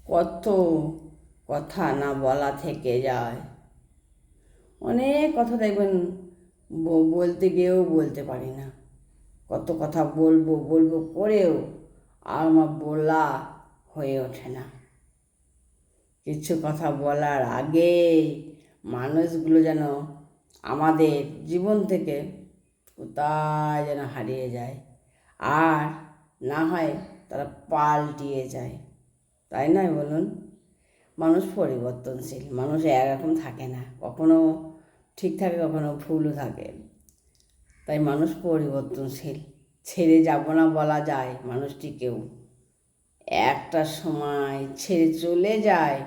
কত কথা না বলা থেকে যায়। অনেক কথা দেখবেন বলতে গিয়েও বলতে পারি না। কত কথা বলবো বলবো করেও আর আমার বলা হয়ে ওঠে না। কিছু কথা বলার আগেই মানুষগুলো যেন আমাদের জীবন থেকে কোথায় যেন হারিয়ে যায়, আর না হয় তারা পাল্টিয়ে যায়। তাই নয় বলুন? মানুষ পরিবর্তনশীল, মানুষ একরকম থাকে না, কখনো ঠিক থাকে কখনো ভুলও থাকে। তাই মানুষ পরিবর্তনশীল। ছেড়ে যাব না বলা যায় মানুষটিকেও, একটা সময় ছেড়ে চলে যায়।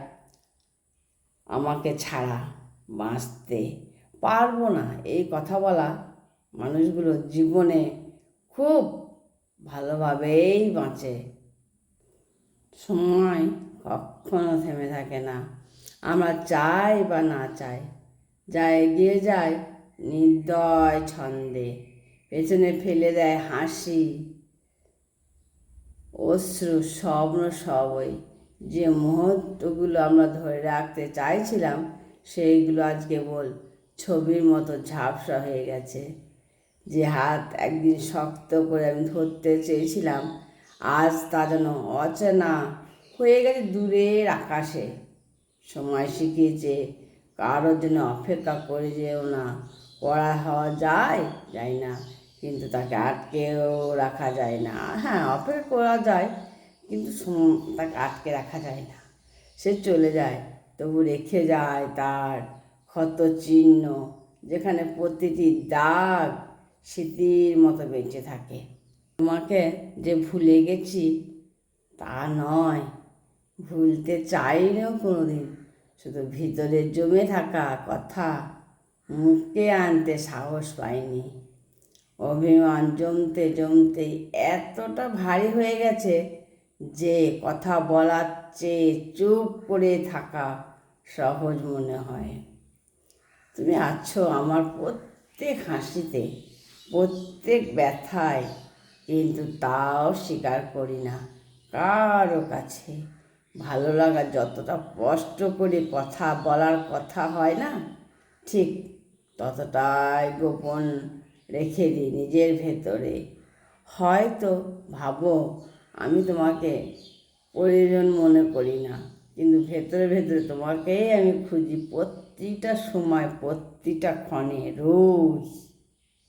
আমাকে ছাড়া বাঁচতে পারবো না এই কথা বলা মানুষগুলো জীবনে খুব ভালোভাবেই বাঁচে। সময় কখনো থেমে থাকে না, আমরা চাই বা না চাই। যা এগিয়ে যায় নির্দয় ছন্দে, পেছনে ফেলে দেয় হাসি, অশ্রু, স্বপ্ন সবই। যে মুহূর্তগুলো আমরা ধরে রাখতে চাইছিলাম সেইগুলো আজ কেবল ছবির মতো ঝাপসা হয়ে গেছে। যে হাত একদিন শক্ত করে আমি ধরতে চেয়েছিলাম, আজ তা যেন অচেনা হয়ে গেছে দূরের আকাশে। সময় শিখিয়েছে কারোর জন্য অপেক্ষা করে যেও না। করা হওয়া যায় না, কিন্তু তাকে আটকেও রাখা যায় না। হ্যাঁ, অপেক্ষা করা যায়, কিন্তু তাকে আটকে রাখা যায় না। সে চলে যায়, তবু রেখে যায় তার ক্ষত চিহ্ন, যেখানে প্রতিটি দাগ স্মৃতির মতো বেঁচে থাকে। তোমাকে যে ভুলে গেছি তা নয়, ভুলতে চাইলেও কোনোদিন, শুধু ভিতরে জমে থাকা কথা মুখে আনতে সাহস পাইনি। অভিমান জমতে জমতে এতটা ভারী হয়ে গেছে যে কথা বলার চেয়ে চুপ করে থাকা সহজ মনে হয়। তুমি আছো আমার প্রত্যেক হাসিতে, প্রত্যেক ব্যথায়, কিন্তু তাও স্বীকার করি না কারো কাছে। ভালো লাগা যতটা কষ্ট করে কথা বলার কথা হয় না, ঠিক ততটাই গোপন রেখে দিই নিজের ভেতরে। হয়তো ভাবো আমি তোমাকে প্রয়োজন মনে করি না, কিন্তু ভেতরে ভেতরে তোমাকেই আমি খুঁজি, প্রতিটা সময়, প্রতিটা ক্ষণে, রোজ।